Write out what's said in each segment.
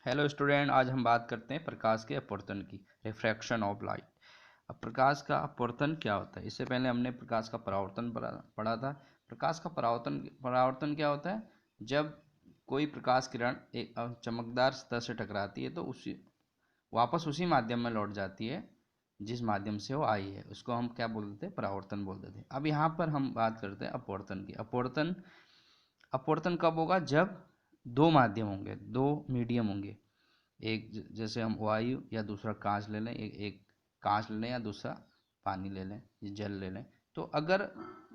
Hello student, आज हम बात करते हैं प्रकाश के अपवर्तन की, रिफ्रैक्शन ऑफ लाइट। अब प्रकाश का अपवर्तन क्या होता है? इससे पहले हमने प्रकाश का परावर्तन पढ़ा था। प्रकाश का परावर्तन परावर्तन क्या होता है? जब कोई प्रकाश किरण एक चमकदार सतह से टकराती है तो उसी वापस उसी माध्यम में लौट जाती है जिस माध्यम से वो आई है। उसको हम क्या बोलते थे? परावर्तन बोलते थे। अब यहाँ पर हम बात करते हैं अपवर्तन की। अपवर्तन अपवर्तन कब होगा? जब दो माध्यम होंगे, दो मीडियम होंगे। एक जैसे हम वायु या दूसरा कांच ले लें, एक कांच ले लें या दूसरा पानी ले लें, जल ले लें। तो अगर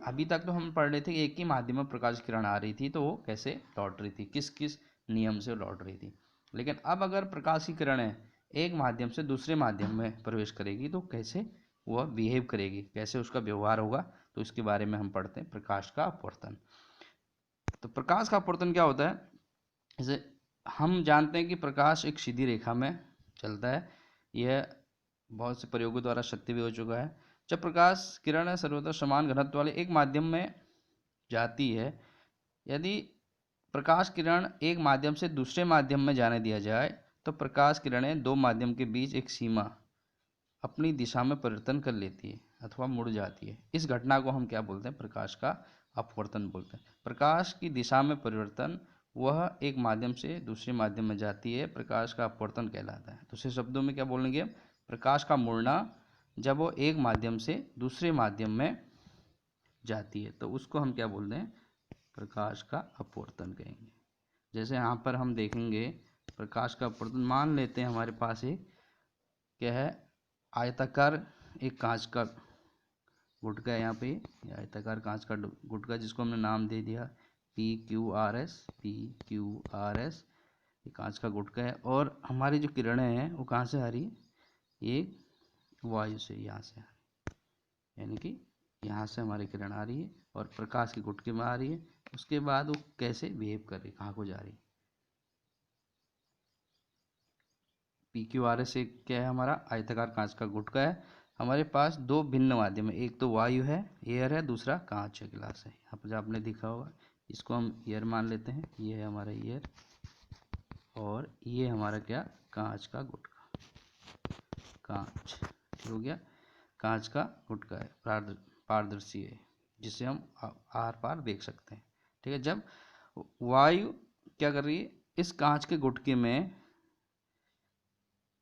अभी तक तो हम पढ़ रहे थे कि एक ही माध्यम में प्रकाश किरण आ रही थी तो वो कैसे लौट रही थी, किस किस नियम से लौट रही थी। लेकिन अब अगर प्रकाश की किरणें एक माध्यम से दूसरे माध्यम में प्रवेश करेगी तो कैसे वह बिहेव करेगी, कैसे उसका व्यवहार होगा, तो इसके बारे में हम पढ़ते हैं प्रकाश का अपवर्तन। तो प्रकाश का अपवर्तन क्या होता है? जैसे हम जानते हैं कि प्रकाश एक सीधी रेखा में चलता है। यह बहुत से प्रयोगों द्वारा सत्य भी हो चुका है। जब प्रकाश किरण सर्वथा समान घनत्व वाले एक माध्यम में जाती है, यदि प्रकाश किरण एक माध्यम से दूसरे माध्यम में जाने दिया जाए तो प्रकाश किरणें दो माध्यम के बीच एक सीमा अपनी दिशा में परिवर्तन कर लेती है अथवा मुड़ जाती है। इस घटना को हम क्या बोलते हैं? प्रकाश का अपवर्तन बोलते हैं। प्रकाश की दिशा में परिवर्तन वह एक माध्यम से दूसरे माध्यम में जाती है, प्रकाश का अपवर्तन कहलाता है। दूसरे शब्दों में क्या बोलेंगे? प्रकाश का मुड़ना जब वो एक माध्यम से दूसरे माध्यम में जाती है तो उसको हम क्या बोलते हैं? प्रकाश का अपवर्तन कहेंगे। जैसे यहाँ पर हम देखेंगे प्रकाश का अपवर्तन। मान लेते हैं हमारे पास एक क्या है, आयताकार एक कांच का गुटका है। यहाँ पे आयताकार कांच का गुटका जिसको हमने नाम दे दिया PQRS। PQRS ये कांच का गुटका है और हमारी जो किरणें हैं वो कहाँ से आ रही है? ये वायु से, यहाँ से, यानी कि यहाँ से हमारी किरण आ रही है और प्रकाश के गुटके में आ रही है। उसके बाद वो कैसे बिहेव कर रही है, कहाँ को जा रही है? PQRS एक क्या है? हमारा आयताकार कांच का गुटका है। हमारे पास दो भिन्न माध्यम है, एक तो वायु है, एयर है, दूसरा कांच है, गिलास है। यहाँ पर जो आपने देखा होगा, इसको हम एयर मान लेते हैं। ये है हमारा एयर और ये हमारा क्या? कांच का गुटका। कांच हो गया, कांच का गुटका है, पारदर्शी है, जिसे हम आर पार देख सकते हैं। ठीक है। जब वायु क्या कर रही है? इस कांच के गुटके में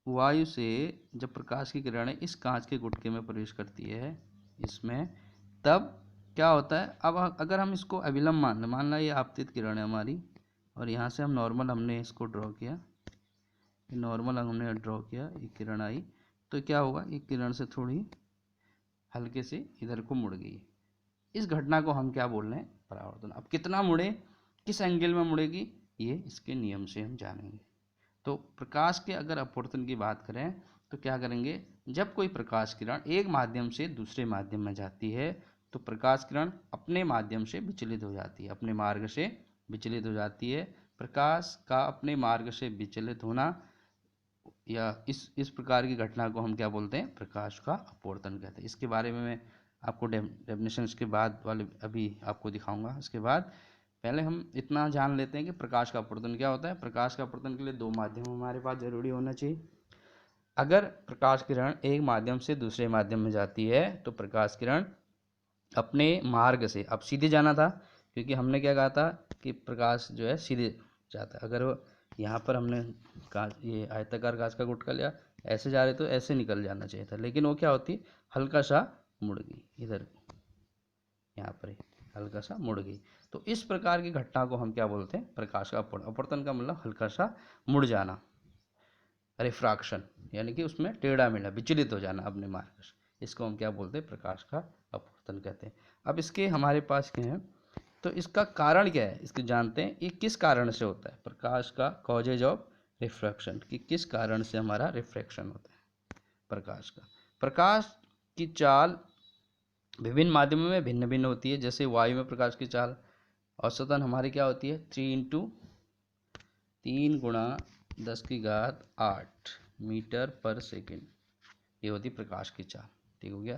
वायु से जब प्रकाश की किरणें इस कांच के गुटके में प्रवेश करती है इसमें, तब क्या होता है? अब अगर हम इसको अविलंब मान ला ये आपतित किरण है हमारी और यहाँ से हम नॉर्मल हमने इसको ड्रॉ किया, नॉर्मल हमने ड्रॉ किया, ये किरण आई तो क्या होगा? ये किरण से थोड़ी हल्के से इधर को मुड़ गई। इस घटना को हम क्या बोल रहे हैं? परावर्तन। अब कितना मुड़े, किस एंगल में मुड़ेगी, ये इसके नियम से हम जानेंगे। तो प्रकाश के अगर अपवर्तन की बात करें तो क्या करेंगे? जब कोई प्रकाश किरण एक माध्यम से दूसरे माध्यम में जाती है तो प्रकाश किरण अपने माध्यम से विचलित हो जाती है, अपने मार्ग से विचलित हो जाती है। प्रकाश का अपने मार्ग से विचलित होना या इस प्रकार की घटना को हम क्या बोलते हैं? प्रकाश का अपवर्तन कहते हैं। इसके बारे में मैं आपको डेफिनेशन इसके बाद वाले अभी आपको दिखाऊंगा। इसके बाद पहले हम इतना जान लेते हैं कि प्रकाश का अपवर्तन क्या होता है। प्रकाश का अपवर्तन के लिए दो माध्यम हमारे पास जरूरी होना चाहिए। अगर प्रकाश किरण एक माध्यम से दूसरे माध्यम में जाती है तो प्रकाश किरण अपने मार्ग से, अब सीधे जाना था क्योंकि हमने क्या कहा था कि प्रकाश जो है सीधे जाता है। अगर वो यहाँ पर हमने कांच, ये आयताकार कांच का गुटका लिया, ऐसे जा रहे तो ऐसे निकल जाना चाहिए था, लेकिन वो क्या होती, हल्का सा मुड़ गई इधर, यहाँ पर हल्का सा मुड़ गई। तो इस प्रकार की घटना को हम क्या बोलते हैं? प्रकाश का अपवर्तन। अपवर्तन का मतलब हल्का सा मुड़ जाना, रिफ्रैक्शन, यानी कि उसमें टेढ़ा मेढ़ा विचलित हो जाना अपने मार्ग से। इसको हम क्या बोलते हैं? प्रकाश का अपवर्तन कहते हैं। अब इसके हमारे पास क्या है, तो इसका कारण क्या है इसके जानते हैं। ये किस कारण से होता है? प्रकाश का कॉजेज ऑफ रिफ्रैक्शन, कि किस कारण से हमारा रिफ्रैक्शन होता है प्रकाश का। प्रकाश की चाल विभिन्न माध्यमों में भिन्न भिन्न होती है। जैसे वायु में प्रकाश की चाल औसतन हमारी क्या होती है? 3 × 10⁸ मीटर पर सेकेंड, ये होती प्रकाश की चाल। ठीक हो गया।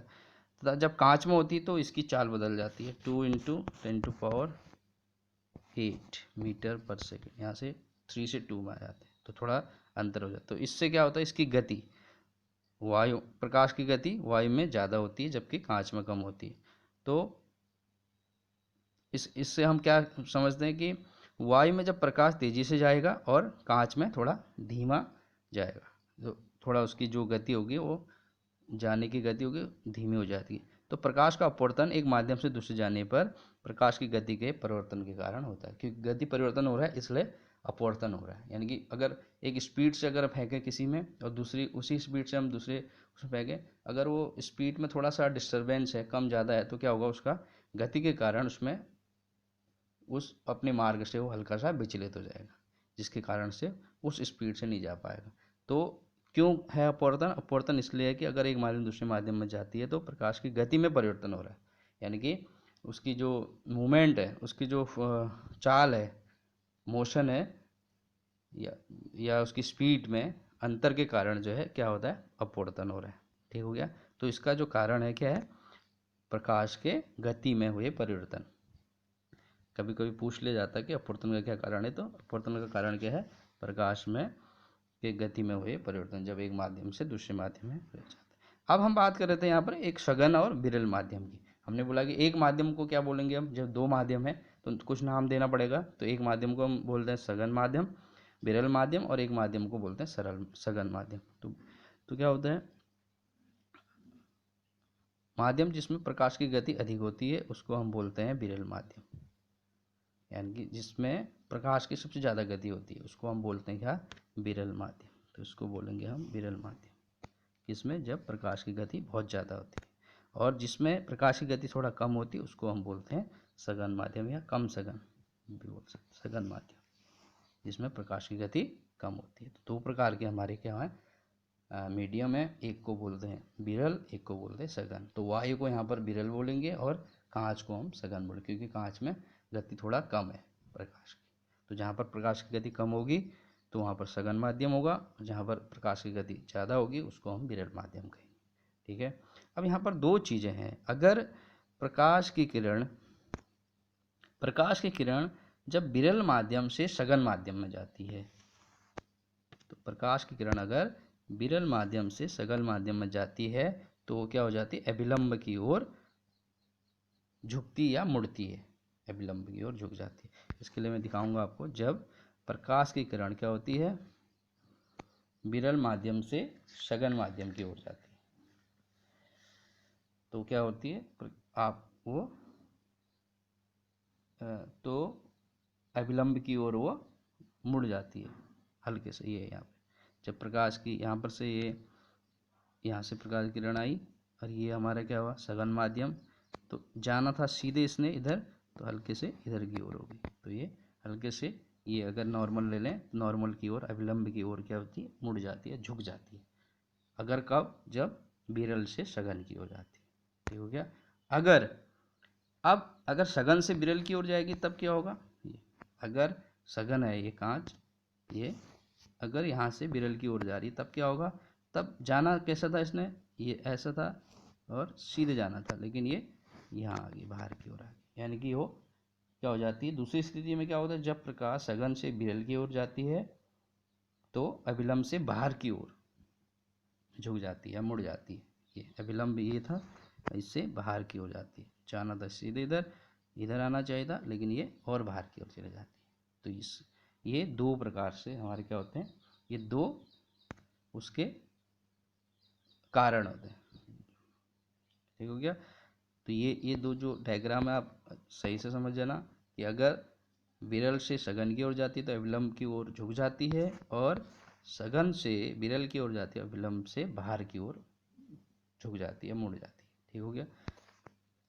तथा जब कांच में होती है तो इसकी चाल बदल जाती है, 2 × 10⁸ मीटर पर सेकेंड। यहाँ से 3 से 2 में आ जाते हैं। तो थोड़ा अंतर हो जाता है। तो इससे क्या होता है, इसकी गति, वायु, प्रकाश की गति वायु में ज़्यादा होती है जबकि कांच में कम होती है। तो इससे हम क्या समझते हैं कि वायु में जब प्रकाश तेजी से जाएगा और कांच में थोड़ा धीमा जाएगा, तो थोड़ा उसकी जो गति होगी वो जाने की गति होगी धीमी हो जाती है। तो प्रकाश का अपवर्तन एक माध्यम से दूसरे जाने पर प्रकाश की गति के परिवर्तन के कारण होता है, क्योंकि गति परिवर्तन हो रहा है इसलिए अपवर्तन हो रहा है। यानी कि अगर एक स्पीड से अगर फेंके किसी में और दूसरी उसी स्पीड से हम दूसरे उसमें फेंके, अगर वो स्पीड में थोड़ा सा डिस्टर्बेंस है, कम ज़्यादा है, तो क्या होगा, उसका गति के कारण उसमें उस अपने मार्ग से वो हल्का सा विचलित हो जाएगा, जिसके कारण से उस स्पीड से नहीं जा पाएगा। तो क्यों है अपवर्तन? अपवर्तन इसलिए है कि अगर एक माध्यम दूसरे माध्यम में जाती है तो प्रकाश की गति में परिवर्तन हो रहा है, यानी कि उसकी जो मूवमेंट है, उसकी जो चाल है, मोशन है, या उसकी स्पीड में अंतर के कारण जो है क्या होता है, अपवर्तन हो रहा है। ठीक हो गया। तो इसका जो कारण है क्या है, प्रकाश के गति में हुए परिवर्तन। कभी कभी पूछ लिया जाता है कि अपवर्तन का क्या कारण है, तो अपवर्तन का कारण क्या है, प्रकाश में के गति में हुए परिवर्तन जब एक माध्यम से दूसरे माध्यम में हो जाता है। अब हम बात कर रहे थे यहाँ पर एक सघन और विरल माध्यम की। हमने बोला कि एक माध्यम को क्या बोलेंगे हम, जब दो माध्यम है तो कुछ नाम देना पड़ेगा। तो एक माध्यम को हम बोलते हैं सघन माध्यम, विरल माध्यम, और एक माध्यम को बोलते हैं सरल सघन माध्यम। तो क्या होता है, माध्यम जिसमें प्रकाश की गति अधिक होती है उसको हम बोलते हैं विरल माध्यम, यानी कि जिसमें प्रकाश की सबसे ज़्यादा गति होती है उसको हम बोलते हैं क्या, विरल माध्यम। तो इसको बोलेंगे हम विरल माध्यम, जिसमें जब प्रकाश की गति बहुत ज़्यादा होती है। और जिसमें प्रकाश की गति थोड़ा कम होती है उसको हम बोलते हैं सघन माध्यम, या कम सघन भी बोल सकते, सघन माध्यम, जिसमें प्रकाश की गति कम होती है। तो दो प्रकार के हमारे क्या है, मीडियम है, एक को बोलते हैं विरल, एक को बोलते हैं सघन। तो वायु को यहाँ पर विरल बोलेंगे और कांच को हम सघन बोलेंगे, क्योंकि कांच में गति थोड़ा कम है प्रकाश की। तो जहाँ पर प्रकाश की गति कम होगी तो वहाँ पर सघन माध्यम होगा, और जहाँ पर प्रकाश की गति ज़्यादा होगी उसको हम विरल माध्यम कहेंगे। ठीक है। अब यहाँ पर दो चीज़ें हैं, अगर प्रकाश की किरण जब विरल माध्यम से सघन माध्यम में जाती है, तो प्रकाश की किरण अगर विरल माध्यम से सघन माध्यम में जाती है तो वो क्या हो जाती है, अभिलंब की ओर झुकती या मुड़ती है, अभिलंब की ओर झुक जाती है। इसके लिए मैं दिखाऊंगा आपको, जब प्रकाश की किरण क्या होती है, विरल माध्यम से सघन माध्यम की ओर जाती है, तो क्या होती है, आप वो तो अभिलंब की ओर वो मुड़ जाती है हल्के से। ये यहाँ पे जब प्रकाश की यहाँ पर से ये यहाँ से प्रकाश की किरण आई और ये हमारा क्या हुआ, सघन माध्यम, तो जाना था सीधे इसने इधर, तो हल्के से इधर की ओर होगी। तो ये हल्के से, ये अगर नॉर्मल ले लें, नॉर्मल की ओर, अभिलंब की ओर क्या होती है, मुड़ जाती है, झुक जाती है। अगर कब, जब विरल से सघन की ओर जाती है। ठीक हो गया। अगर सघन से विरल की ओर जाएगी तब क्या होगा, ये अगर सघन है ये कांच, ये अगर यहाँ से विरल की ओर जा रही तब क्या होगा, तब जाना कैसा था इसने, ये ऐसा था और सीधे जाना था, लेकिन ये यहाँ आ गई, बाहर की ओर आ गई। यानी कि वो क्या हो जाती है, दूसरी स्थिति में क्या होता है, जब प्रकाश सघन से विरल की ओर जाती है तो अभिलंब से बाहर की ओर झुक जाती है, मुड़ जाती है। ये अभिलंब ये था, इससे बाहर की ओर जाती है, जाना था सीधे इधर आना चाहिए था, लेकिन ये और बाहर की ओर चले जाती है। तो ये दो प्रकार से हमारे क्या होते हैं, ये दो उसके कारण होते हैं। ठीक हो गया। तो ये दो जो डायग्राम है आप सही से समझ जाना, कि अगर विरल से सघन की ओर जाती है तो अभिलंब की ओर झुक जाती है, और सघन से विरल की ओर जाती है अभिलंब से बाहर की ओर झुक जाती है, मुड़ जाती है। ठीक हो गया।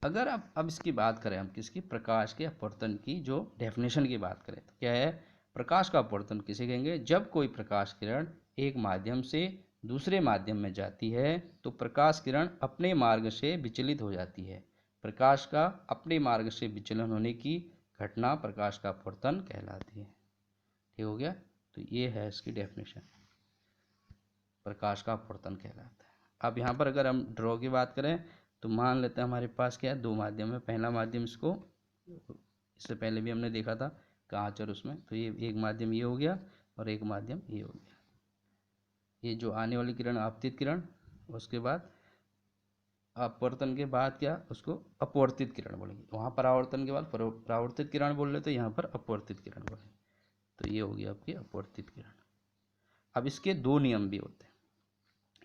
अगर अब इसकी बात करें हम, किसकी, प्रकाश के अपवर्तन की जो डेफिनेशन की बात करें तो क्या है, प्रकाश का अपवर्तन किसे कहेंगे, जब कोई प्रकाश किरण एक माध्यम से दूसरे माध्यम में जाती है तो प्रकाश किरण अपने मार्ग से विचलित हो जाती है। प्रकाश का अपने मार्ग से विचलन होने की घटना प्रकाश का अपवर्तन कहलाती है। ठीक हो गया। तो ये है इसकी डेफिनेशन, प्रकाश का अपवर्तन कहलाता है। अब यहाँ पर अगर हम ड्रॉ की बात करें तो मान लेते हैं हमारे पास क्या है, दो माध्यम है। पहला माध्यम, इसको इससे पहले भी हमने देखा था कांच और उसमें, तो ये एक माध्यम ये हो गया, और एक माध्यम ये हो गया। ये जो आने वाली किरण आपतित किरण, उसके बाद अपवर्तन के बाद क्या, उसको अपवर्तित किरण बोलेंगे। वहाँ परावर्तन के बाद परावर्तित किरण बोल रहे, तो यहाँ पर अपवर्तित किरण बोलेंगे। तो ये हो गया आपकी अपवर्तित किरण। अब इसके दो नियम भी होते हैं।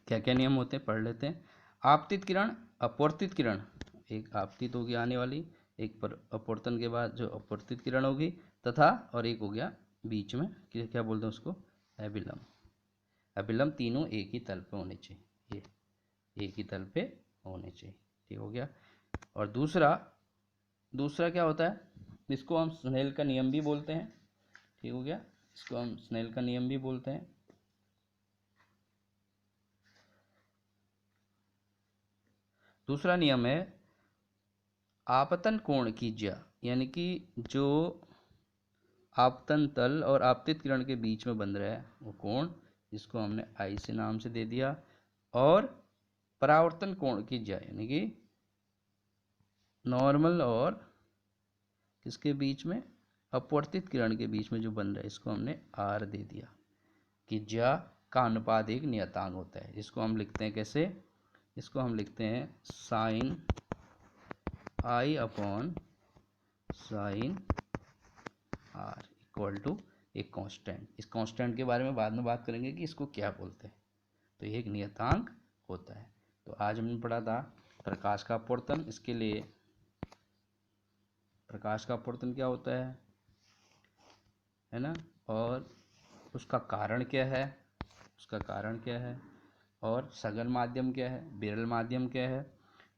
क्या क्या नियम होते हैं पढ़ लेते हैं। आपतित किरण, अपवर्तित किरण, एक आपतित होगी आने वाली, एक पर अपवर्तन के बाद जो अपवर्तित किरण होगी, तथा और एक हो गया बीच में क्या बोलते हैं उसको, अभिलंब। अभिलंब तीनों एक ही तल पे होने चाहिए, ये एक ही तल पे होने चाहिए। ठीक हो गया। और दूसरा क्या होता है, इसको हम स्नेल का नियम भी बोलते हैं। ठीक हो गया, इसको हम स्नेल का नियम भी बोलते हैं। दूसरा नियम है आपतन कोण की ज्या, यानी कि जो आपतन तल और आपतित किरण के बीच में बन रहा है वो कोण, जिसको हमने आई से नाम से दे दिया। और परावर्तन कोण की ज्या, यानी कि नॉर्मल और किसके बीच में, अपवर्तित किरण के बीच में जो बन रहा है, इसको हमने आर दे दिया। कि ज्या का अनुपात एक नियतांक होता है। इसको हम लिखते हैं कैसे, इसको हम लिखते हैं sine i upon sine r equal to एक कांस्टेंट। इस कांस्टेंट के बारे में बाद में बात करेंगे कि इसको क्या बोलते हैं। तो ये एक नियतांक होता है। तो आज हमने पढ़ा था प्रकाश का अपवर्तन। इसके लिए प्रकाश का अपवर्तन क्या होता है ना, और उसका कारण क्या है, और सघन माध्यम क्या है, विरल माध्यम क्या है,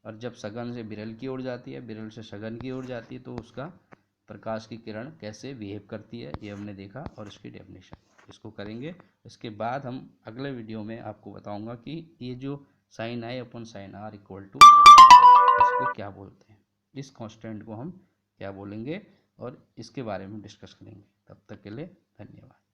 और जब सघन से विरल की ओर जाती है, विरल से सघन की ओर जाती है, तो उसका प्रकाश की किरण कैसे बिहेव करती है, ये हमने देखा, और इसकी डेफिनेशन इसको करेंगे। इसके बाद हम अगले वीडियो में आपको बताऊंगा कि ये जो sine i upon sine r equal to, इसको क्या बोलते हैं, इस कांस्टेंट को हम क्या बोलेंगे, और इसके बारे में डिस्कस करेंगे। तब तक के लिए धन्यवाद।